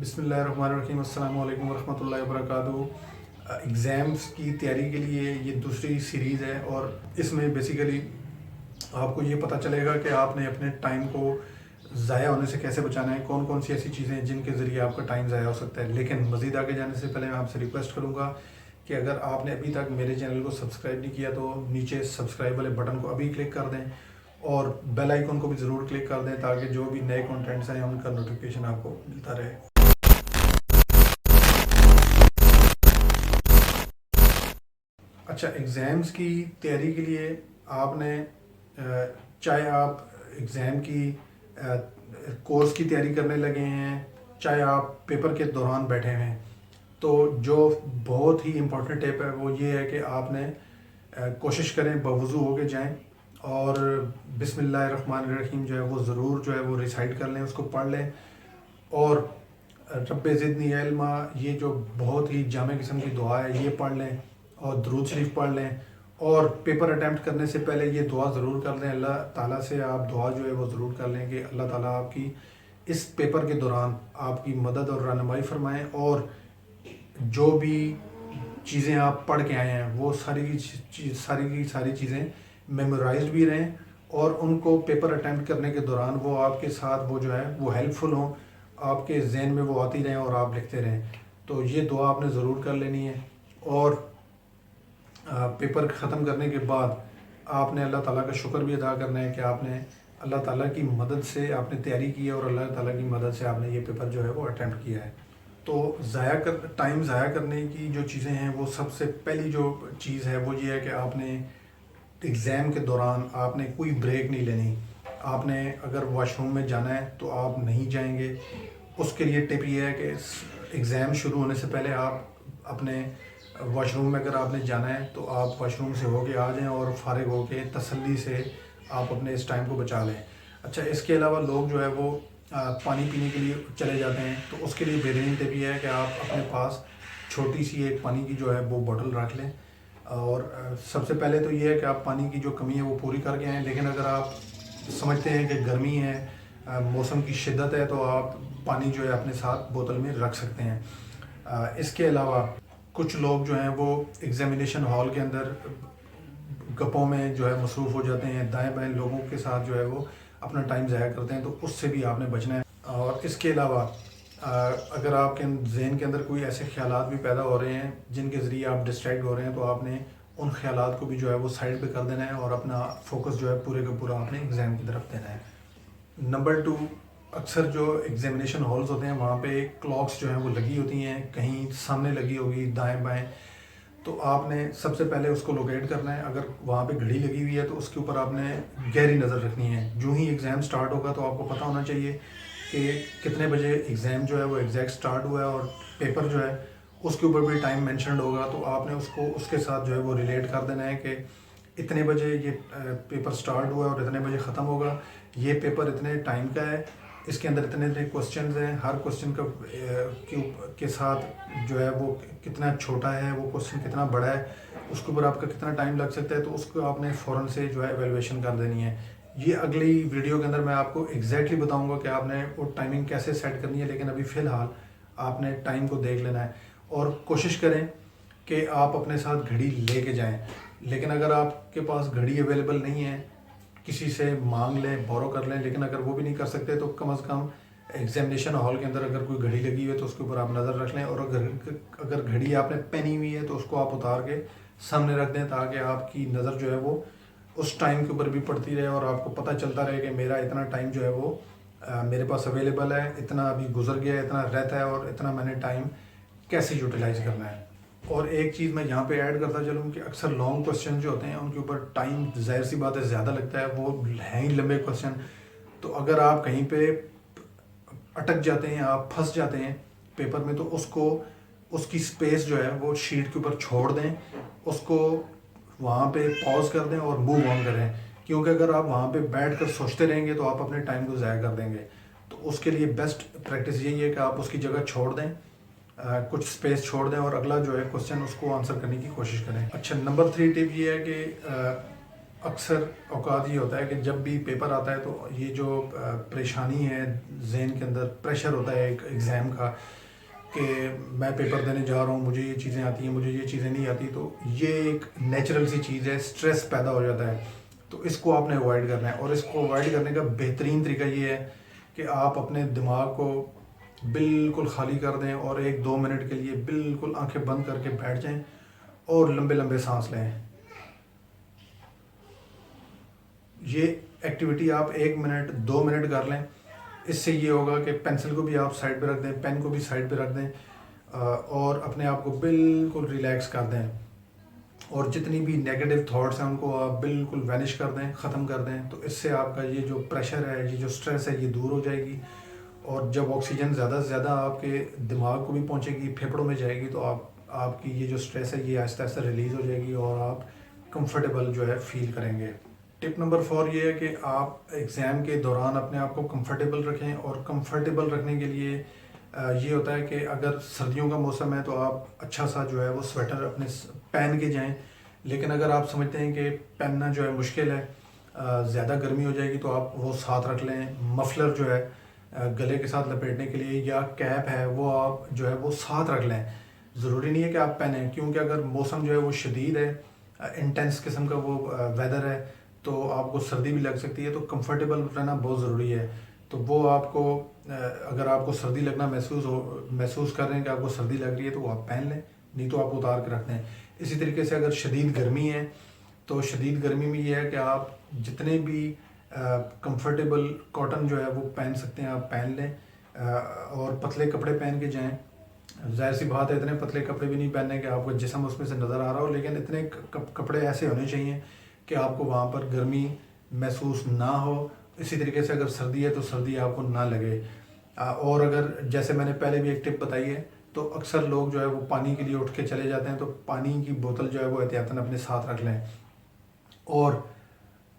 बिस्मिल्लाहिर्रहमानिर्रहीम अस्सलाम वालेकुम वरहमतुल्लाहि वबरकातुहू। एग्ज़ाम्स की तैयारी के लिए ये दूसरी सीरीज़ है और इसमें बेसिकली आपको ये पता चलेगा कि आपने अपने टाइम को ज़ाया होने से कैसे बचाना है, कौन कौन सी ऐसी चीज़ें हैं जिनके ज़रिए आपका टाइम ज़ाया हो सकता है। लेकिन मज़ीद आगे जाने से पहले मैं आपसे रिक्वेस्ट करूँगा कि अगर आपने अभी तक मेरे चैनल को सब्सक्राइब नहीं किया तो नीचे सब्सक्राइब वाले बटन को अभी क्लिक कर दें और बेल आइकन को भी ज़रूर क्लिक कर दें ताकि जो भी नए कंटेंट्स हैं उनका नोटिफिकेशन आपको मिलता रहे। अच्छा, एग्ज़ाम्स की तैयारी के लिए आपने चाहे आप एग्ज़ाम की कोर्स की तैयारी करने लगे हैं, चाहे आप पेपर के दौरान बैठे हैं, तो जो बहुत ही इम्पोर्टेंट टिप है वो ये है कि आपने कोशिश करें बवुज़ू होके जाएं और बिस्मिल्लाहिर्रहमानिर्रहीम जो है वो ज़रूर जो है वो रिसाइट कर लें, उसको पढ़ लें। और रब्बे ज़िदनी इल्मा, ये जो बहुत ही जामे किस्म की दुआ है, ये पढ़ लें और दुरूद शरीफ पढ़ लें। और पेपर अटैम्प्ट करने से पहले ये दुआ ज़रूर कर लें, अल्लाह ताला से आप दुआ जो है वो ज़रूर कर लें कि अल्लाह ताला आपकी इस पेपर के दौरान आपकी मदद और रहनुमाई फरमाएँ और जो भी चीज़ें आप पढ़ के आए हैं वो सारी की सारी चीज़ें मेमोराइज्ड भी रहें और उनको पेपर अटैम्प्ट करने के दौरान वो आपके साथ वो जो है वो हेल्पफुल हों, आपके जहन में वो आती रहें और आप लिखते रहें। तो ये दुआ आपने ज़रूर कर लेनी है। और पेपर ख़त्म करने के बाद आपने अल्लाह ताला का शुक्र भी अदा करना है कि आपने अल्लाह ताला की मदद से आपने तैयारी की है और अल्लाह ताला की मदद से आपने ये पेपर जो है वो अटैम्प्ट किया है। तो टाइम ज़ाया करने की जो चीज़ें हैं वो सबसे पहली जो चीज़ है वो ये है कि आपने एग्ज़ाम के दौरान आपने कोई ब्रेक नहीं लेनी। आपने अगर वॉशरूम में जाना है तो आप नहीं जाएंगे। उसके लिए टिप ये है कि एग्ज़ाम शुरू होने से पहले आप अपने वॉशरूम में अगर आपने जाना है तो आप वॉशरूम से होके आ जाएं और फारिग होके तसल्ली से आप अपने इस टाइम को बचा लें। अच्छा, इसके अलावा लोग जो है वो पानी पीने के लिए चले जाते हैं, तो उसके लिए बेहतरीन टिप ये है कि आप अपने पास छोटी सी एक पानी की जो है वो बोतल रख लें। और सबसे पहले तो ये है कि आप पानी की जो कमी है वो पूरी करके आएँ। लेकिन अगर आप समझते हैं कि गर्मी है, मौसम की शिद्दत है, तो आप पानी जो है अपने साथ बोतल में रख सकते हैं। इसके अलावा कुछ लोग जो हैं वो एग्ज़ामिनेशन हॉल के अंदर गप्पों में जो है मसरूफ़ हो जाते हैं, दाएं बाएं लोगों के साथ जो है वो अपना टाइम ज़ाया करते हैं, तो उससे भी आपने बचना है। और इसके अलावा अगर आपके जहन के अंदर कोई ऐसे ख़यालात भी पैदा हो रहे हैं जिनके ज़रिए आप डिस्ट्रैक्ट हो रहे हैं, तो आपने उन ख़यालात को भी जो है वो साइड पे कर देना है और अपना फोकस जो है पूरे का पूरा आपने एग्ज़ाम की तरफ देना है। नंबर 2, अक्सर जो एग्ज़ामिनेशन हॉल्स होते हैं वहाँ पे क्लॉक्स जो हैं वो लगी होती हैं, कहीं सामने लगी होगी दाएं बाएं, तो आपने सबसे पहले उसको लोकेट करना है। अगर वहाँ पे घड़ी लगी हुई है तो उसके ऊपर आपने गहरी नज़र रखनी है। जो ही एग्ज़ाम स्टार्ट होगा तो आपको पता होना चाहिए कि कितने बजे एग्ज़ाम जो है वो एग्जैक्ट स्टार्ट हुआ है और पेपर जो है उसके ऊपर भी टाइम मेंशन्ड होगा, तो आपने उसको उसके साथ जो है वो रिलेट कर देना है कि इतने बजे ये पेपर स्टार्ट हुआ है और इतने बजे ख़त्म होगा। ये पेपर इतने टाइम का है, इसके अंदर इतने इतने क्वेश्चंस हैं, हर क्वेश्चन का के साथ जो है वो कितना छोटा है, वो क्वेश्चन कितना बड़ा है, उसके ऊपर आपका कितना टाइम लग सकता है, तो उसको आपने फ़ौरन से जो है एवेलुएशन कर देनी है। ये अगली वीडियो के अंदर मैं आपको एग्जैक्टली बताऊंगा कि आपने वो टाइमिंग कैसे सेट करनी है, लेकिन अभी फ़िलहाल आपने टाइम को देख लेना है और कोशिश करें कि आप अपने साथ घड़ी लेके जाएं। लेकिन अगर आपके पास घड़ी अवेलेबल नहीं है, किसी से मांग लें, बोरो कर लें। लेकिन अगर वो भी नहीं कर सकते तो कम से कम एग्जामिनेशन हॉल के अंदर अगर कोई घड़ी लगी हुई है तो उसके ऊपर आप नज़र रख लें। और अगर घड़ी आपने पहनी हुई है तो उसको आप उतार के सामने रख दें ताकि आपकी नज़र जो है वो उस टाइम के ऊपर भी पड़ती रहे और आपको पता चलता रहे कि मेरा इतना टाइम जो है वो मेरे पास अवेलेबल है, इतना अभी गुजर गया है, इतना रहता है और इतना मैंने टाइम कैसे यूटिलाइज़ करना है। और एक चीज़ मैं यहाँ पे ऐड करता चलूँ कि अक्सर लॉन्ग क्वेश्चन जो होते हैं उनके ऊपर टाइम ज़ाहिर सी बात है ज़्यादा लगता है, वो हैं ही लंबे क्वेश्चन। तो अगर आप कहीं पे अटक जाते हैं, आप फंस जाते हैं पेपर में, तो उसकी स्पेस जो है वो शीट के ऊपर छोड़ दें, उसको वहाँ पे पॉज कर दें और मूव ऑन करें। क्योंकि अगर आप वहाँ पे बैठ कर सोचते रहेंगे तो आप अपने टाइम को ज़ाया कर देंगे। तो उसके लिए बेस्ट प्रैक्टिस यही है कि आप उसकी जगह छोड़ दें, कुछ स्पेस छोड़ दें और अगला जो है क्वेश्चन उसको आंसर करने की कोशिश करें। अच्छा, नंबर 3 टिप ये है कि अक्सर औकात ये होता है कि जब भी पेपर आता है तो ये जो परेशानी है जहन के अंदर, प्रेशर होता है एक एग्ज़ाम का कि मैं पेपर देने जा रहा हूँ, मुझे ये चीज़ें आती हैं, मुझे ये चीज़ें नहीं आती, तो ये एक नेचुरल सी चीज़ है, स्ट्रेस पैदा हो जाता है। तो इसको आपने अवॉइड करना है, और इसको अवॉइड करने का बेहतरीन तरीका ये है कि आप अपने दिमाग को बिल्कुल खाली कर दें और 1-2 मिनट के लिए बिल्कुल आंखें बंद करके बैठ जाएं और लंबे लंबे सांस लें। ये एक्टिविटी आप 1 मिनट 2 मिनट कर लें। इससे ये होगा कि पेंसिल को भी आप साइड पे रख दें, पेन को भी साइड पे रख दें, और अपने आप को बिल्कुल रिलैक्स कर दें, और जितनी भी नेगेटिव थॉट्स हैं उनको आप बिल्कुल वैनिश कर दें, ख़त्म कर दें। तो इससे आपका ये जो प्रेशर है, ये जो स्ट्रेस है, ये दूर हो जाएगी। और जब ऑक्सीजन ज़्यादा से ज़्यादा आपके दिमाग को भी पहुंचेगी, फेफड़ों में जाएगी, तो आपकी ये जो स्ट्रेस है ये आहिस्ता आहिस्ता रिलीज़ हो जाएगी और आप कंफर्टेबल जो है फील करेंगे। टिप नंबर 4 ये है कि आप एग्ज़ाम के दौरान अपने आप को कंफर्टेबल रखें, और कंफर्टेबल रखने के लिए ये होता है कि अगर सर्दियों का मौसम है तो आप अच्छा सा जो है वो स्वेटर अपने पहन के जाएं। लेकिन अगर आप समझते हैं कि पहनना जो है मुश्किल है, ज़्यादा गर्मी हो जाएगी, तो आप वो साथ रख लें। मफलर जो है गले के साथ लपेटने के लिए, या कैप है वो आप जो है वो साथ रख लें। ज़रूरी नहीं है कि आप पहनें, क्योंकि अगर मौसम जो है वो शदीद है, इंटेंस किस्म का वो वेदर है, तो आपको सर्दी भी लग सकती है। तो कंफर्टेबल रहना बहुत ज़रूरी है। तो वो आपको अगर आपको सर्दी लगना महसूस कर रहे हैं कि आपको सर्दी लग रही है, तो वो आप पहन लें, नहीं तो आप उतार के रख दें। इसी तरीके से अगर शदीद गर्मी है, तो शदीद गर्मी में ये है कि आप जितने भी कंफर्टेबल कॉटन जो है वो पहन सकते हैं आप पहन लें, और पतले कपड़े पहन के जाएं। जाहिर सी बात है, इतने पतले कपड़े भी नहीं पहनने कि आपको जिस्म उसमें से नज़र आ रहा हो, लेकिन इतने कपड़े ऐसे होने चाहिए कि आपको वहाँ पर गर्मी महसूस ना हो। इसी तरीके से अगर सर्दी है तो सर्दी आपको ना लगे। और अगर जैसे मैंने पहले भी एक टिप बताई है, तो अक्सर लोग जो है वो पानी के लिए उठ के चले जाते हैं, तो पानी की बोतल जो है वो एहतियातन अपने साथ रख लें। और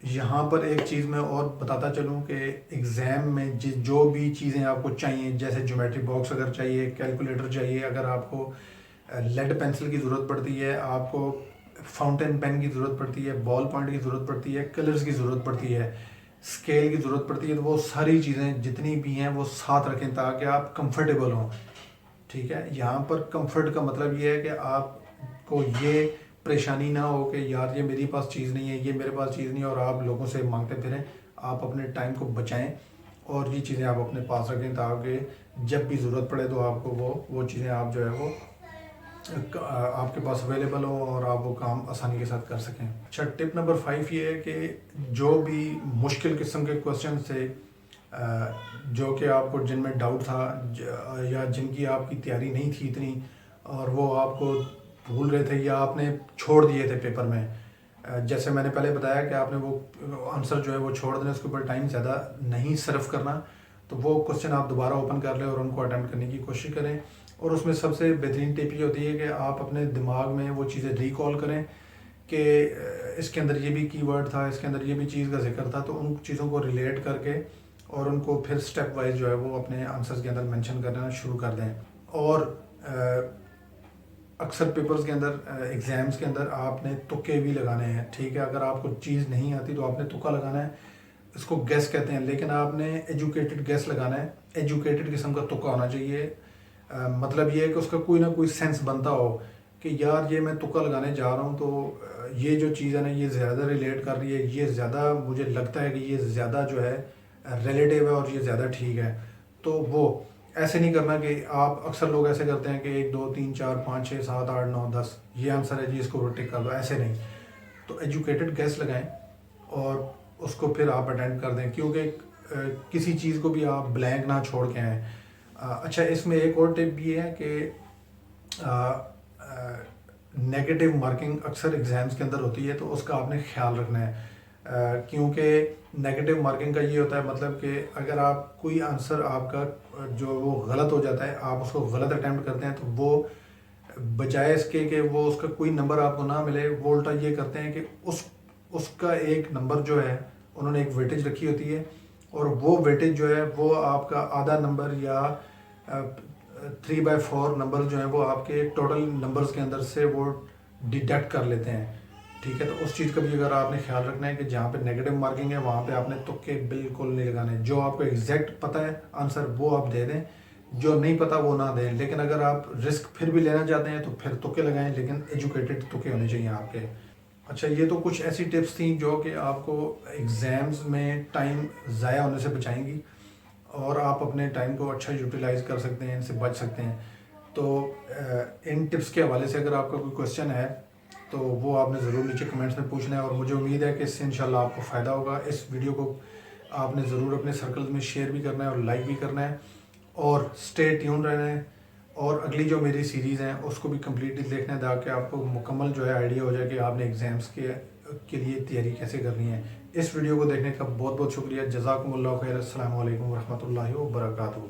यहाँ पर एक चीज़ मैं और बताता चलूँ कि एग्ज़ाम में जो भी चीज़ें आपको चाहिए, जैसे ज्योमेट्री बॉक्स अगर चाहिए, कैलकुलेटर चाहिए, अगर आपको लेड पेंसिल की ज़रूरत पड़ती है, आपको फाउंटेन पेन की ज़रूरत पड़ती है, बॉल पॉइंट की ज़रूरत पड़ती है, कलर्स की ज़रूरत पड़ती है, स्केल की ज़रूरत पड़ती है, तो वो सारी चीज़ें जितनी भी हैं वो साथ रखें ताकि आप कंफर्टेबल हों। ठीक है, यहाँ पर कंफर्ट का मतलब ये है कि आपको ये परेशानी ना हो कि यार ये मेरे पास चीज़ नहीं है, ये मेरे पास चीज़ नहीं है, और आप लोगों से मांगते फिरें। आप अपने टाइम को बचाएं और ये चीज़ें आप अपने पास रखें ताकि जब भी ज़रूरत पड़े तो आपको वो चीज़ें आप जो है वो आपके पास अवेलेबल हो और आप वो काम आसानी के साथ कर सकें। अच्छा, टिप नंबर 5 ये है कि जो भी मुश्किल किस्म के क्वेश्चन थे, जो कि आपको जिनमें डाउट था, या जिनकी आपकी तैयारी नहीं थी इतनी, और वो आपको भूल रहे थे या आपने छोड़ दिए थे पेपर में, जैसे मैंने पहले बताया कि आपने वो आंसर जो है वो छोड़ देना, उसके ऊपर टाइम ज़्यादा नहीं सर्व करना। तो वो क्वेश्चन आप दोबारा ओपन कर लें और उनको अटेम्प्ट करने की कोशिश करें। और उसमें सबसे बेहतरीन टिप ये होती है कि आप अपने दिमाग में वो चीज़ें रिकॉल करें कि इसके अंदर ये भी कीवर्ड था, इसके अंदर ये भी चीज़ का जिक्र था, तो उन चीज़ों को रिलेट करके और उनको फिर स्टेप वाइज जो है वो अपने आंसर्स के अंदर मेंशन करना शुरू कर दें। और अक्सर पेपर्स के अंदर, एग्ज़ाम्स के अंदर आपने तुक्के भी लगाने हैं। ठीक है, अगर आपको चीज़ नहीं आती तो आपने तुक्का लगाना है, इसको गेस कहते हैं, लेकिन आपने एजुकेटेड गेस लगाना है। एजुकेटेड किस्म का तुक्का होना चाहिए। मतलब ये है कि उसका कोई ना कोई सेंस बनता हो कि यार ये मैं तुक्का लगाने जा रहा हूँ, तो ये जो चीज़ है ना ये ज़्यादा रिलेट कर रही है, ये ज़्यादा मुझे लगता है कि ये ज़्यादा जो है रिलेटिव है और ये ज़्यादा ठीक है। तो वो ऐसे नहीं करना कि आप, अक्सर लोग ऐसे करते हैं कि 1 2 3 4 5 6 7 8 9 10 ये आंसर है जी, इसको टिक कर दो, ऐसे नहीं। तो एजुकेटेड गेस लगाएं और उसको फिर आप अटेंड कर दें, क्योंकि किसी चीज़ को भी आप ब्लैंक ना छोड़ के आएँ। अच्छा, इसमें एक और टिप भी है कि नेगेटिव मार्किंग अक्सर एग्ज़ाम्स के अंदर होती है, तो उसका आपने ख्याल रखना है। क्योंकि नेगेटिव मार्किंग का ये होता है मतलब कि अगर आप कोई आंसर आपका जो वो गलत हो जाता है, आप उसको गलत अटैम्प्ट करते हैं, तो वो बजाय इसके कि वो उसका कोई नंबर आपको ना मिले, वो उल्टा ये करते हैं कि उसका एक नंबर जो है उन्होंने एक वेटेज रखी होती है, और वो वेटेज जो है वो आपका आधा नंबर या 3/4 नंबर जो है वो आपके टोटल नंबर्स के अंदर से वो डिडक्ट कर लेते हैं। ठीक है, तो उस चीज़ का भी अगर आपने ख्याल रखना है कि जहाँ पे नेगेटिव मार्किंग है वहाँ पे आपने तुक्के बिल्कुल नहीं लगाने। जो आपको एग्जैक्ट पता है आंसर वो आप दे दें, जो नहीं पता वो ना दें। लेकिन अगर आप रिस्क फिर भी लेना चाहते हैं तो फिर तुक्के लगाएं, लेकिन एजुकेटेड तुक्के होने चाहिए आपके। अच्छा, ये तो कुछ ऐसी टिप्स थी जो कि आपको एग्ज़ाम्स में टाइम ज़ाया होने से बचाएंगी और आप अपने टाइम को अच्छा यूटिलाइज़ कर सकते हैं, इनसे बच सकते हैं। तो इन टिप्स के हवाले से अगर आपका कोई क्वेश्चन है तो वो आपने ज़रूर नीचे कमेंट्स में पूछना है, और मुझे उम्मीद है कि इससे इंशाल्लाह आपको फ़ायदा होगा। इस वीडियो को आपने ज़रूर अपने सर्कल्स में शेयर भी करना है और लाइक भी करना है, और स्टे ट्यून रहना है। और अगली जो मेरी सीरीज़ हैं उसको भी कम्प्लीटली देखना है, ताकि आपको मुकम्मल जो है आइडिया हो जाए कि आपने एग्ज़ाम्स के लिए तैयारी कैसे करनी है। इस वीडियो को देखने का बहुत बहुत शुक्रिया। जज़ाकुमुल्लाह खैर। अस्सलामु अलैकुम वरहमतुल्लाहि वबरकातुहू।